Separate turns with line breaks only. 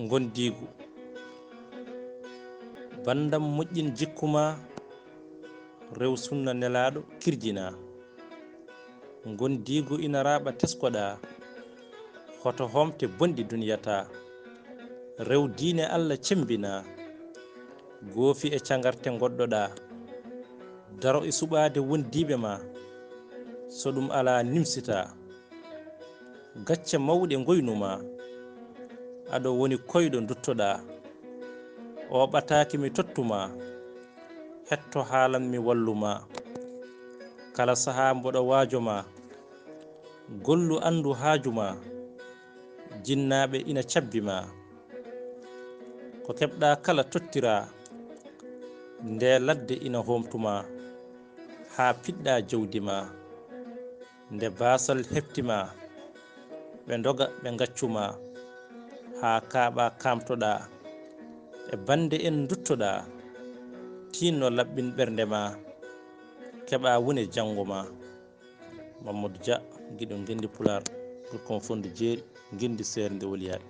gondigu bandam moƴƴin jikkuma rew sunna nelaɗo kirjina gondigu ina raɓa teskoɗa hoto homte bonɗi duniyata rew diine Allah cembina goofi e cagarte goɗɗoɗa daro e suɓade wondiɓe ma so ɗum ala nimsita gacce mawɗe goynuma aɗo woni koyɗo duttoɗa o ɓataki mi tottuma hetto haalan mi walluma kala saha mboɗo waajoma gollu andu haajuma jinnaɓe ina cabbima ko keɓɗa kala tottira nde ladde ina homtuma ha piɗɗa jawdima nde basal heftima ɓe doga ɓe gaccuma ha kaaɓa kamtoɗa e bande en duttoɗa tinno laɓɓin ɓernde ma keɓa wone janggo ma. Mamadou Dia guiɗo Guendi Pular pour confond jeeri Guendi Serde Woliyade.